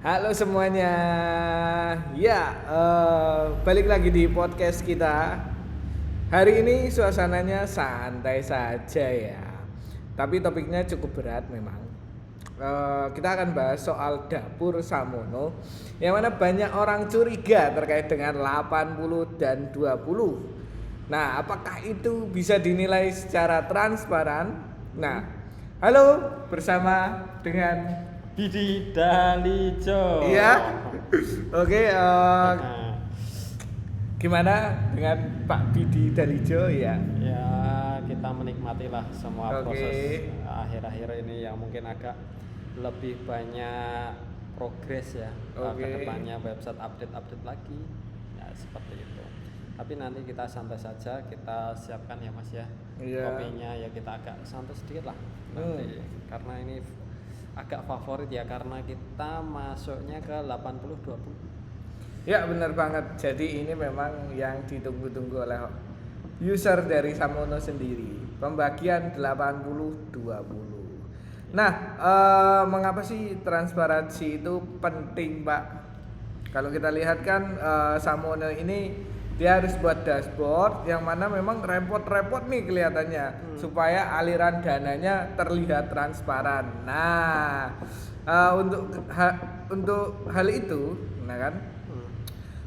Halo semuanya, balik lagi di podcast kita. Hari ini suasananya santai saja ya, tapi topiknya cukup berat memang. Kita akan bahas soal dapur Samono, yang mana banyak orang curiga terkait dengan 80 dan 20. Nah, apakah itu bisa dinilai secara transparan? Nah, halo bersama dengan Didi Dalijo. iya. Oke, gimana dengan Pak Didi Dalijo ya? Ya, kita menikmatilah semua Oke. proses akhir-akhir ini yang mungkin agak lebih banyak progres ya. Oke. Kedepannya website update lagi. Ya, seperti itu. Tapi nanti kita santai saja, kita siapkan ya Mas ya. Iya. Kopinya ya kita agak santai sedikit lah nanti. Karena ini agak favorit ya karena kita masuknya ke 80-20. Ya benar banget. Jadi ini memang yang ditunggu-tunggu oleh user dari Samono sendiri. Pembagian 80-20. Nah, mengapa sih transparansi itu penting, Pak? Kalau kita lihat kan Samono ini dia harus buat dashboard yang mana memang repot-repot nih kelihatannya supaya aliran dananya terlihat transparan. Nah, untuk hal itu, nah kan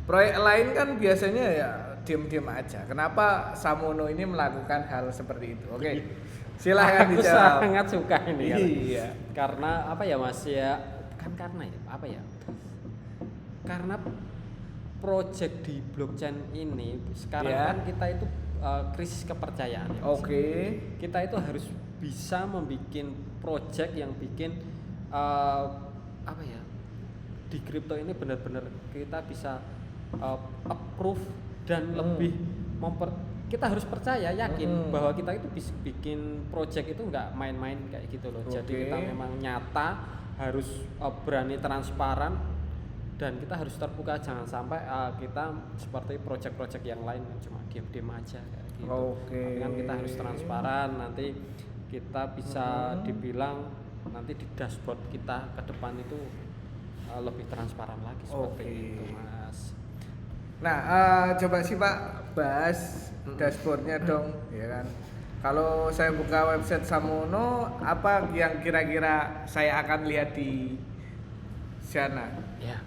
proyek lain kan biasanya ya diem-diem aja. Kenapa Samono ini melakukan hal seperti itu? Oke, silahkan Aku dijawab. sangat suka ini Iya. karena apa ya Mas ya, kan karena ya apa ya, karena project di blockchain ini sekarang Ya. kan kita itu krisis kepercayaan ya Mas. Oke. Kita itu harus bisa membuat project yang bikin apa ya, di kripto ini benar-benar kita bisa approve dan lebih kita harus percaya yakin bahwa kita itu bisa bikin project itu nggak main-main kayak gitu loh. Jadi Oke. kita memang nyata, harus berani transparan, dan kita harus terbuka. Jangan sampai kita seperti project-project yang lain yang cuma diam-diam aja kayak gitu. Oke. Tapi kan kita harus transparan, nanti kita bisa dibilang nanti di dashboard kita ke depan itu lebih transparan lagi seperti Oke. itu Mas. Nah, coba sih Pak bahas dashboardnya dong, ya kan? Kalau saya buka website Samono, apa yang kira-kira saya akan lihat di sana? Ya,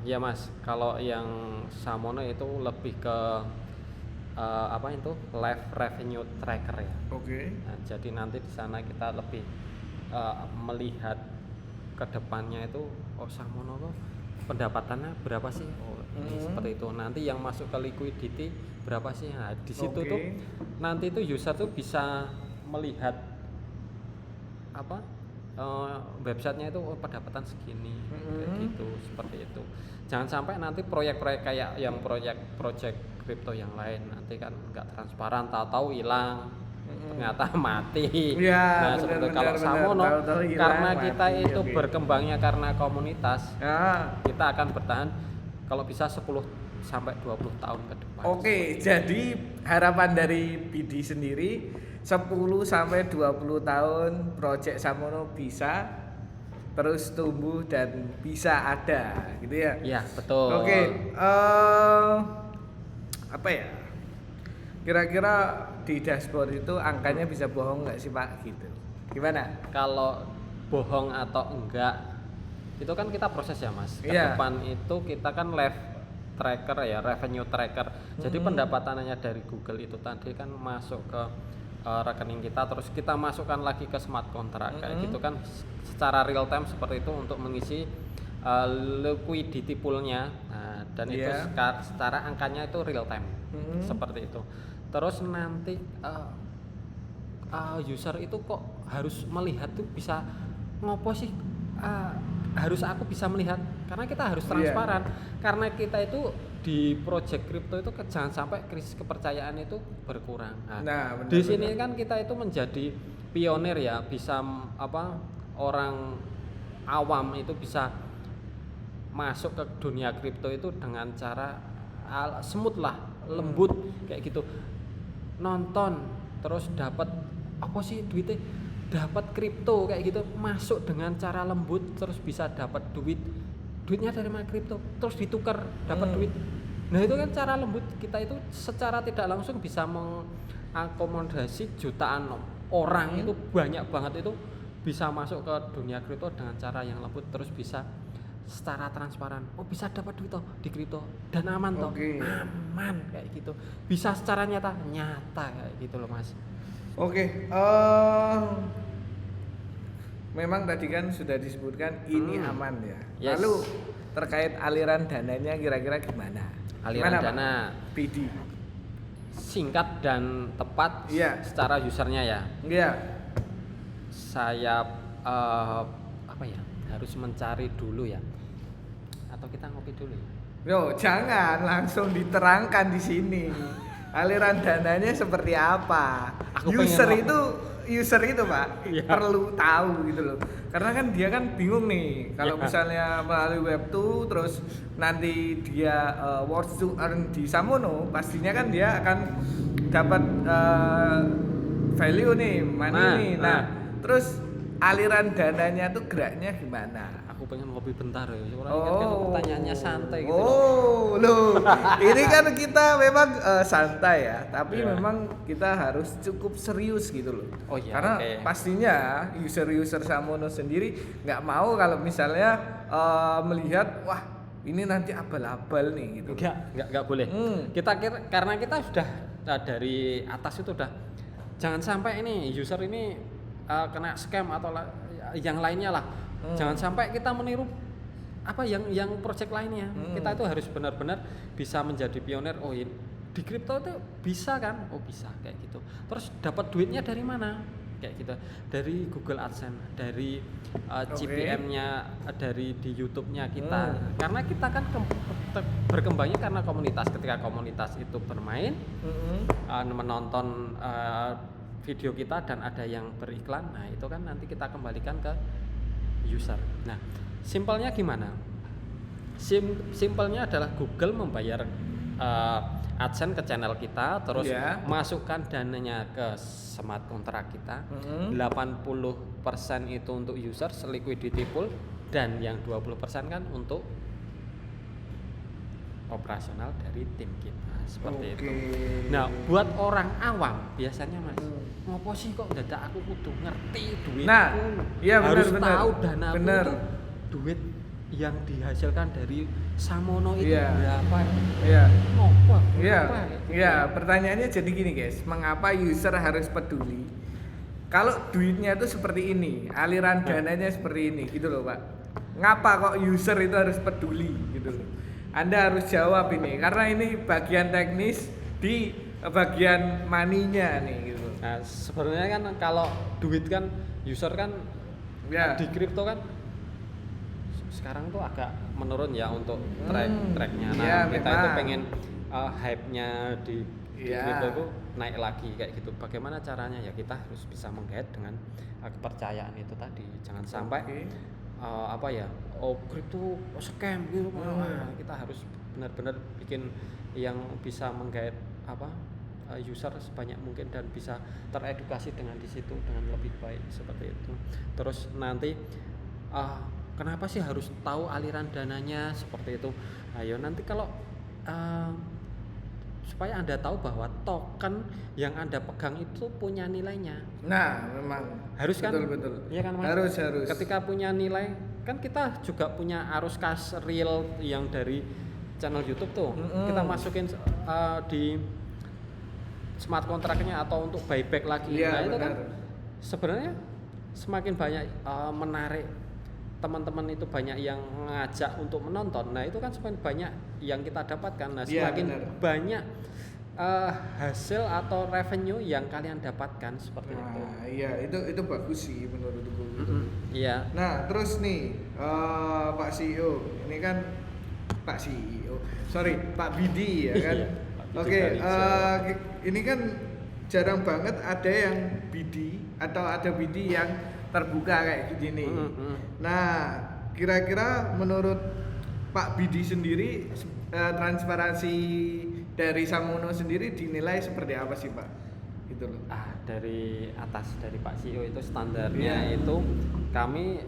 ya Mas. Kalau yang Samono itu lebih ke apa itu live revenue tracker ya. Oke. Nah, jadi nanti di sana kita lebih melihat ke depannya itu Samono tuh pendapatannya berapa sih? Ini seperti itu. Nanti yang masuk ke liquidity berapa sih? Nah, di situ Oke. tuh nanti itu user tuh bisa melihat apa? Websitenya itu pendapatan segini kayak gitu, seperti itu. Jangan sampai nanti proyek-proyek kayak yang proyek kripto yang lain nanti kan nggak transparan, tahu-tahu hilang, ternyata mati. Iya, Nah, seperti itu. Kalau benar, Samono tahu-tahu hilang, karena kita mati. itu Oke. berkembangnya karena komunitas, Nah, kita akan bertahan kalau bisa 10 sampai 20 tahun ke depan. oke, jadi harapan dari BD sendiri 10 sampai 20 tahun Project Samono bisa terus tumbuh dan bisa ada, gitu ya. Iya, betul. Oke, apa ya? Kira-kira di dashboard itu angkanya bisa bohong nggak sih Pak? Gitu. Gimana? Kalau bohong atau enggak itu kan kita proses ya Mas. Ke Iya. depan itu kita kan live tracker ya, revenue tracker. Jadi pendapatannya dari Google itu tadi kan masuk ke rekening kita, terus kita masukkan lagi ke smart contract kayak gitu kan, secara real time seperti itu untuk mengisi liquidity poolnya. Nah, dan itu Iya. secara angkanya itu real time seperti itu. Terus nanti user itu kok harus melihat tuh bisa ngopo sih, harus aku bisa melihat karena kita harus transparan. Karena kita itu di project crypto itu jangan sampai krisis kepercayaan itu berkurang. Nah, benar, di sini kan kita itu menjadi pionir ya, bisa orang awam itu bisa masuk ke dunia kripto itu dengan cara smooth lah, lembut kayak gitu. Nonton terus dapat apa sih duitnya, dapat kripto kayak gitu, masuk dengan cara lembut terus bisa dapat duit duitnya dari mana kripto, terus ditukar dapat duit. Nah itu kan cara lembut kita itu secara tidak langsung bisa mengakomodasi jutaan orang itu banyak banget itu bisa masuk ke dunia kripto dengan cara yang lembut, terus bisa secara transparan. Oh bisa dapat duit toh di kripto dan aman toh, aman kayak gitu. Bisa secara nyata kayak gitu loh Mas. Oke, memang tadi kan sudah disebutkan ini aman ya. Yes. Lalu terkait aliran dananya kira-kira gimana? Aliran Gimana, dana Pak? PD. singkat dan tepat secara usernya ya. Iya. Saya apa ya, harus mencari dulu ya, atau kita ngopi dulu ya? Yo, jangan langsung diterangkan di sini. Aliran dananya seperti apa? User itu Pak, perlu tahu gitu loh. Karena kan dia kan bingung nih kalau misalnya melalui Web2 terus nanti dia worth to earn di Samono, pastinya kan dia akan dapat value nih, money nih. Nah, terus aliran dananya tuh geraknya gimana? Aku pengen ngopi bentar ya. Kan pertanyaannya santai gitu. Loh. Ini kan kita memang santai ya, tapi memang kita harus cukup serius gitu loh. Oh iya. Karena pastinya user Samono sendiri nggak mau kalau misalnya melihat wah ini nanti abal-abal nih gitu. Enggak boleh. Karena kita sudah dari atas itu udah jangan sampai ini user ini kena scam atau yang lainnya lah. Jangan sampai kita meniru apa yang project lainnya. Kita itu harus benar-benar bisa menjadi pionir. Oh ini di kripto itu bisa kan? Oh bisa kayak gitu. Terus dapat duitnya dari mana? Kayak gitu. Dari Google AdSense, dari CPM-nya, dari di YouTube-nya kita. Karena kita kan berkembangnya karena komunitas. Ketika komunitas itu bermain, menonton video kita dan ada yang beriklan, nah itu kan nanti kita kembalikan ke user. Nah, simpelnya gimana? Simpelnya adalah Google membayar AdSense ke channel kita, terus masukkan dananya ke smart contract kita. 80% itu untuk user liquidity pool dan yang 20% kan untuk operasional dari tim kita. Seperti itu. Nah, buat orang awam biasanya Mas, ngopo sih kok dadak aku kudu ngerti duitku. Nah, iya harus benar. tahu danaku itu duit yang dihasilkan dari Samono itu berapa? Iya. Ngopo? Iya, pertanyaannya jadi gini guys, mengapa user harus peduli? Kalau duitnya itu seperti ini, aliran dananya seperti ini gitu loh Pak. Ngapa kok user itu harus peduli gitu loh? Anda harus jawab ini karena ini bagian teknis di bagian money-nya nih gitu. Nah, sebenarnya kan kalau duit kan user kan di kripto kan sekarang tuh agak menurun ya untuk tracknya. Nah, kita itu pengen hype-nya di kripto itu naik lagi kayak gitu. Bagaimana caranya ya kita harus bisa menggait dengan kepercayaan itu tadi. Jangan sampai kripto scam gitu. Kita harus benar-benar bikin yang bisa menggait user sebanyak mungkin dan bisa teredukasi dengan di situ dengan lebih baik seperti itu. Terus nanti kenapa sih harus tahu aliran dananya seperti itu? Ayo nanti kalau supaya Anda tahu bahwa token yang Anda pegang itu punya nilainya. Nah, memang harus kan? Betul. Iya kan Mas? Harus. Ketika punya nilai, kan kita juga punya arus kas real yang dari channel YouTube tuh. Kita masukin di smart contract-nya atau untuk buyback lagi. Nah, itu kan sebenarnya semakin banyak menarik teman-teman itu banyak yang ngajak untuk menonton. Nah, itu kan semakin banyak yang kita dapatkan. Nah, semakin banyak hasil atau revenue yang kalian dapatkan seperti itu. Iya, itu bagus sih menurutku gitu. Iya. Nah, terus nih Pak CEO, ini kan Pak CEO. Sorry, Pak Bidi ya kan. Oke, ini kan jarang banget ada yang Bidi atau ada Bidi yang terbuka kayak gini. Nah, kira-kira menurut Pak Bidi sendiri transparansi dari Samono sendiri dinilai seperti apa sih Pak? Gitu loh. Dari atas dari Pak CEO itu standarnya itu kami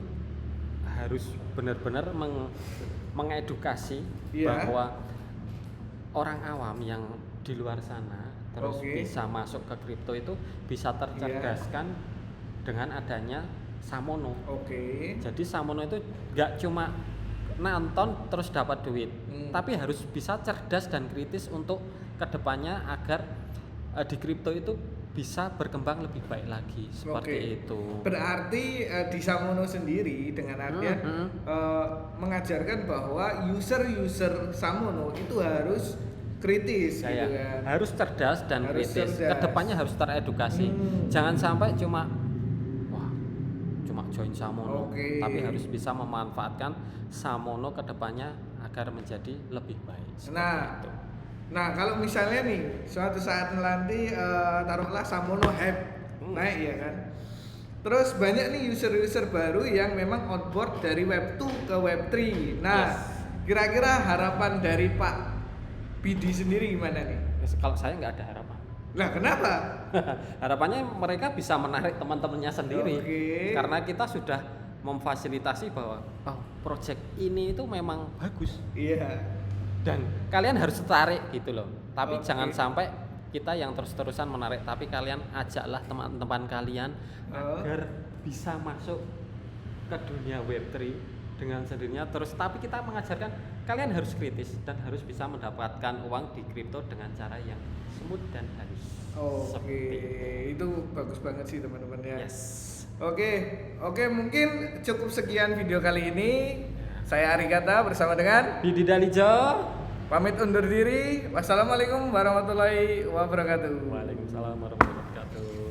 harus benar-benar mengedukasi Iya. bahwa orang awam yang di luar sana terus Oke. bisa masuk ke kripto itu bisa tercerdaskan dengan adanya Samono. Oke. Jadi Samono itu nggak cuma nonton terus dapat duit, tapi harus bisa cerdas dan kritis untuk kedepannya agar di kripto itu bisa berkembang lebih baik lagi seperti Oke. itu. Berarti di Samono sendiri dengan artian mengajarkan bahwa user Samono itu harus kritis gitu kan. Harus cerdas dan Harus kritis. cerdas. Kedepannya harus teredukasi. Jangan sampai cuma join Samono, Oke. tapi harus bisa memanfaatkan Samono kedepannya agar menjadi lebih baik. Seperti itu. Nah kalau misalnya nih suatu saat nanti taruhlah Samono hype naik ya kan. Terus banyak nih user baru yang memang outboard dari Web 2 ke Web 3. Nah, kira-kira harapan dari Pak Bidi sendiri gimana nih? Kalau saya nggak ada harapan. Lah kenapa? Harapannya mereka bisa menarik teman-temannya sendiri. Oke. Karena kita sudah memfasilitasi bahwa project ini itu memang bagus Iya. dan kalian harus tertarik gitu loh. Tapi Oke. jangan sampai kita yang terus-terusan menarik, tapi kalian ajaklah teman-teman kalian agar bisa masuk ke dunia Web3 dengan sendirinya. Terus tapi kita mengajarkan kalian harus kritis dan harus bisa mendapatkan uang di kripto dengan cara yang smooth dan halus. Oke, itu bagus banget sih teman-teman ya. Yes. Oke, mungkin cukup sekian video kali ini. Saya Arigata bersama dengan Bidi Dalijo. pamit undur diri. Wassalamualaikum warahmatullahi wabarakatuh. Waalaikumsalam warahmatullahi wabarakatuh.